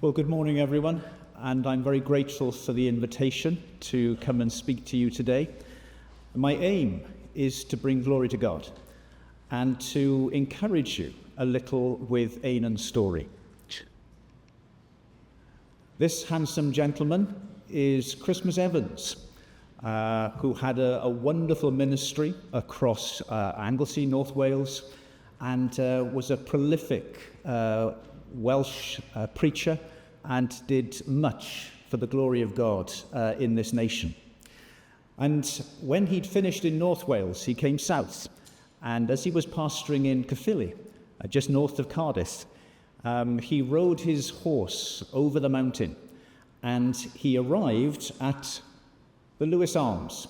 Well, good morning, everyone, and I'm very grateful for the invitation to come and speak to you today. My aim is to bring glory to God and to encourage you a little with Ainon's story. This handsome gentleman is Christmas Evans, who had a wonderful ministry across Anglesey, North Wales, and was a prolific Welsh preacher and did much for the glory of God in this nation. And when he'd finished in North Wales, he came south, and as he was pastoring in Caerphilly, just north of Cardiff, he rode his horse over the mountain, and he arrived at the Lewis Arms.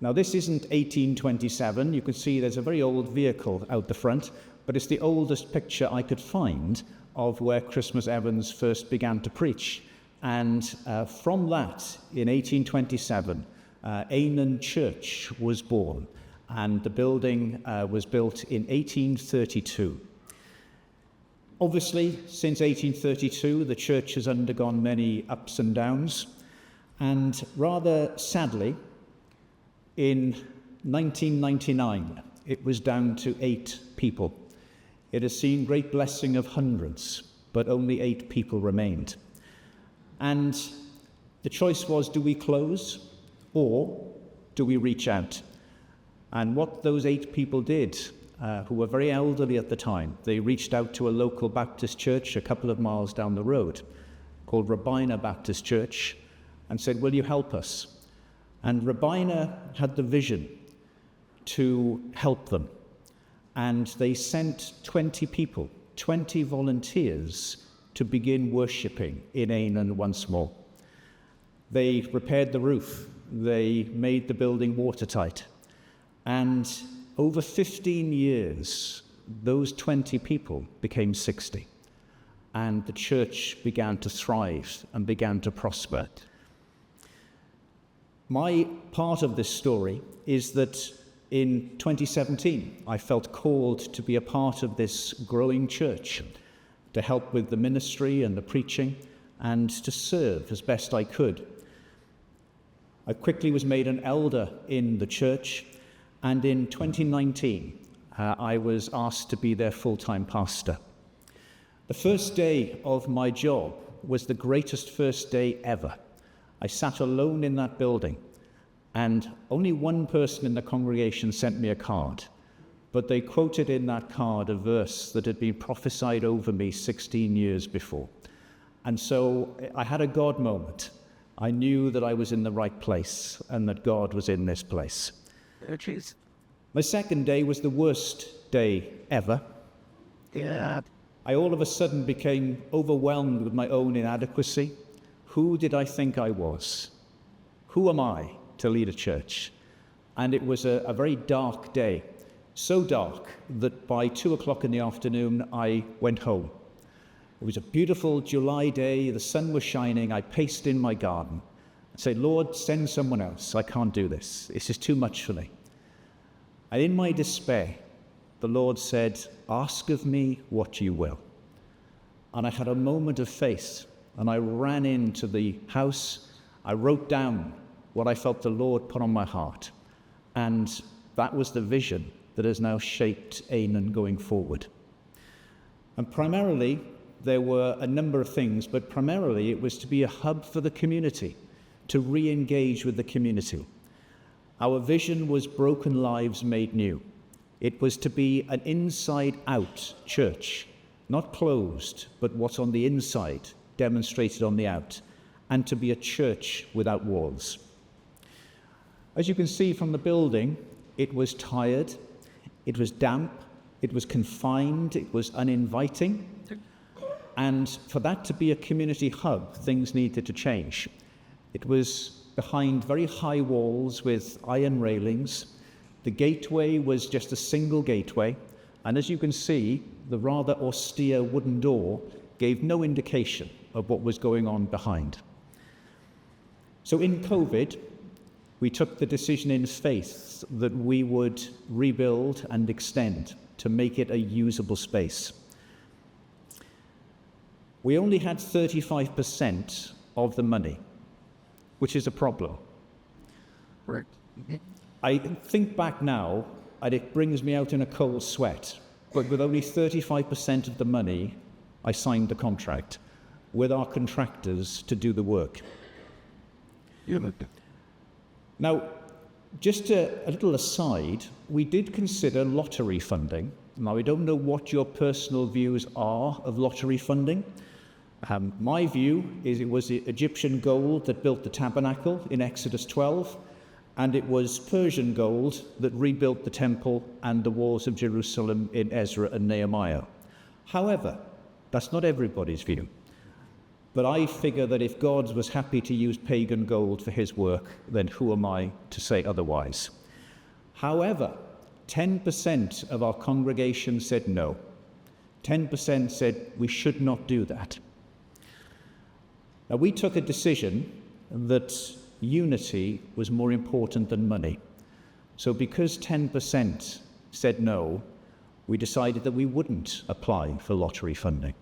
Now, this isn't 1827. You can see there's a very old vehicle out the front, but it's the oldest picture I could find of where Christmas Evans first began to preach. And from that, in 1827, Ainon Church was born, and the building was built in 1832. Obviously, since 1832, the church has undergone many ups and downs, and rather sadly, in 1999, it was down to 8 people. It has seen great blessing of hundreds, but only 8 people remained. And the choice was, do we close or do we reach out? And what those 8 people did, who were very elderly at the time, they reached out to a local Baptist church a couple of miles down the road called Rabina Baptist Church and said, will you help us? And Rabina had the vision to help them. And they sent 20 people, 20 volunteers, to begin worshipping in Ainon once more. They repaired the roof. They made the building watertight. And over 15 years, those 20 people became 60. And the church began to thrive and began to prosper. My part of this story is that in 2017, I felt called to be a part of this growing church, to help with the ministry and the preaching, and to serve as best I could. I quickly was made an elder in the church, and in 2019, I was asked to be their full-time pastor. The first day of my job was the greatest first day ever. I sat alone in that building, and only one person in the congregation sent me a card, but they quoted in that card a verse that had been prophesied over me 16 years before. And so I had a God moment. I knew that I was in the right place and that God was in this place. My second day was the worst day ever. Yeah. I all of a sudden became overwhelmed with my own inadequacy. Who did I think I was? Who am I to lead a church? And it was a very dark day, so dark that by 2:00 in the afternoon I went home. It was a beautiful July day, the sun was shining. I paced in my garden and said, Lord, send someone else. I can't do this. This is too much for me. And in my despair, the Lord said, ask of me what you will. And I had a moment of faith, and I ran into the house. I wrote down what I felt the Lord put on my heart. And that was the vision that has now shaped Ainon going forward. And primarily, there were a number of things, but primarily it was to be a hub for the community, to re-engage with the community. Our vision was broken lives made new. It was to be an inside-out church, not closed, but what's on the inside demonstrated on the out, and to be a church without walls. As you can see from the building, it was tired, it was damp, it was confined, it was uninviting. And for that to be a community hub, things needed to change. It was behind very high walls with iron railings. The gateway was just a single gateway. And as you can see, the rather austere wooden door gave no indication of what was going on behind. So in COVID, we took the decision in faith that we would rebuild and extend to make it a usable space. We only had 35% of the money, which is a problem. Right. I think back now, and it brings me out in a cold sweat, but with only 35% of the money, I signed the contract with our contractors to do the work. Now, just a little aside, we did consider lottery funding. Now, I don't know what your personal views are of lottery funding. My view is it was the Egyptian gold that built the tabernacle in Exodus 12, and it was Persian gold that rebuilt the temple and the walls of Jerusalem in Ezra and Nehemiah. However, that's not everybody's view. But I figure that if God was happy to use pagan gold for his work, then who am I to say otherwise? However, 10% of our congregation said no. 10% said we should not do that. Now, we took a decision that unity was more important than money. So because 10% said no, we decided that we wouldn't apply for lottery funding.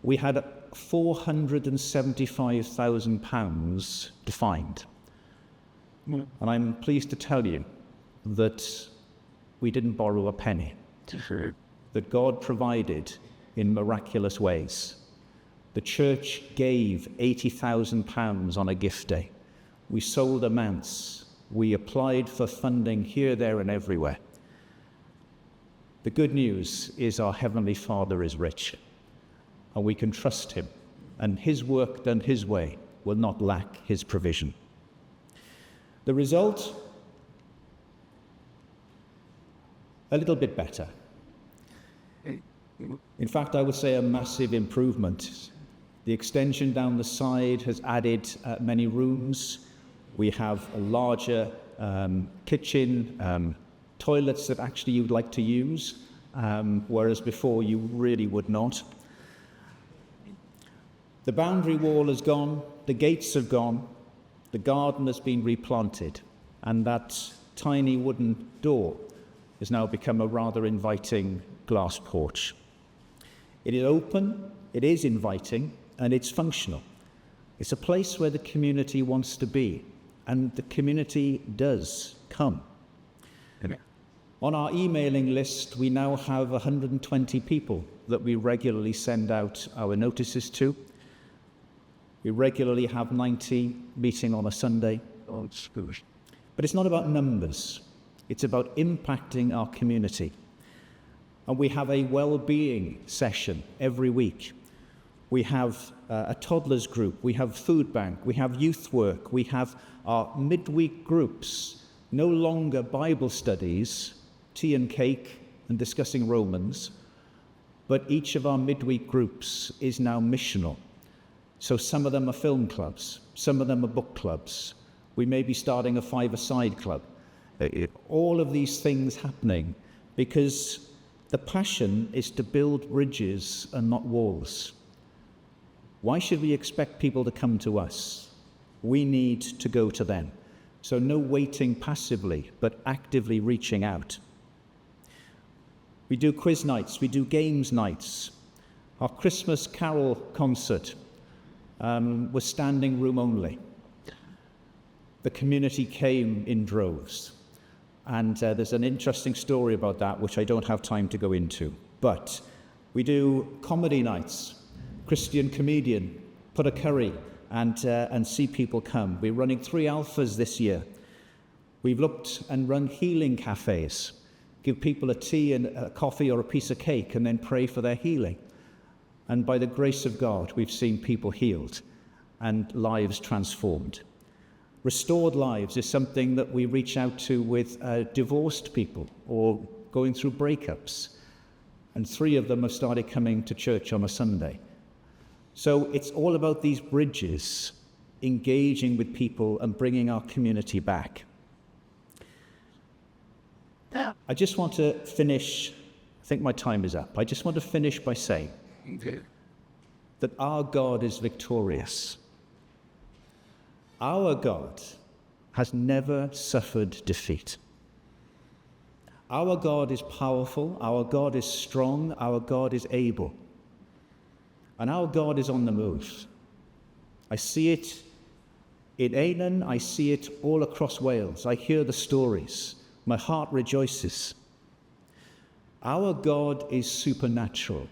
We had £475,000 defined. And I'm pleased to tell you that we didn't borrow a penny, that God provided in miraculous ways. The church gave £80,000 on a gift day. We sold a manse. We applied for funding here, there, and everywhere. The good news is our Heavenly Father is rich, and we can trust him, and his work done his way will not lack his provision. The result? A little bit better. In fact, I would say a massive improvement. The extension down the side has added many rooms. We have a larger kitchen, toilets that actually you'd like to use, whereas before you really would not. The boundary wall has gone, the gates have gone, the garden has been replanted, and that tiny wooden door has now become a rather inviting glass porch. It is open, it is inviting, and it's functional. It's a place where the community wants to be, and the community does come. On our emailing list, we now have 120 people that we regularly send out our notices to. We regularly have 90 meeting on a Sunday. But it's not about numbers. It's about impacting our community. And we have a well-being session every week. We have a toddlers group. We have food bank. We have youth work. We have our midweek groups. No longer Bible studies, tea and cake, and discussing Romans. But each of our midweek groups is now missional. So some of them are film clubs, some of them are book clubs. We may be starting a five-a-side club. All of these things happening because the passion is to build bridges and not walls. Why should we expect people to come to us? We need to go to them. So no waiting passively, but actively reaching out. We do quiz nights, we do games nights. Our Christmas carol concert was standing room only. The community came in droves. And there's an interesting story about that, which I don't have time to go into. But we do comedy nights, Christian comedian, put a curry, and see people come. We're running 3 alphas this year. We've looked and run healing cafes, give people a tea and a coffee or a piece of cake, and then pray for their healing. And by the grace of God, we've seen people healed and lives transformed. Restored lives is something that we reach out to with divorced people or going through breakups. And 3 of them have started coming to church on a Sunday. So it's all about these bridges, engaging with people and bringing our community back. I just want to finish, I think my time is up. I just want to finish by saying that our God is victorious. Our God has never suffered defeat. Our God is powerful, our God is strong, our God is able. And our God is on the move. I see it in Ainon, I see it all across Wales. I hear the stories. My heart rejoices. Our God is supernatural.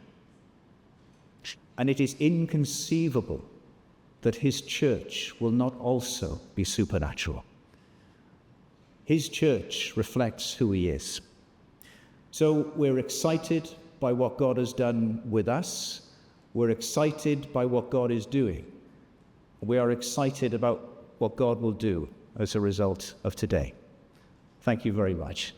And it is inconceivable that his church will not also be supernatural. His church reflects who he is. So we're excited by what God has done with us. We're excited by what God is doing. We are excited about what God will do as a result of today. Thank you very much.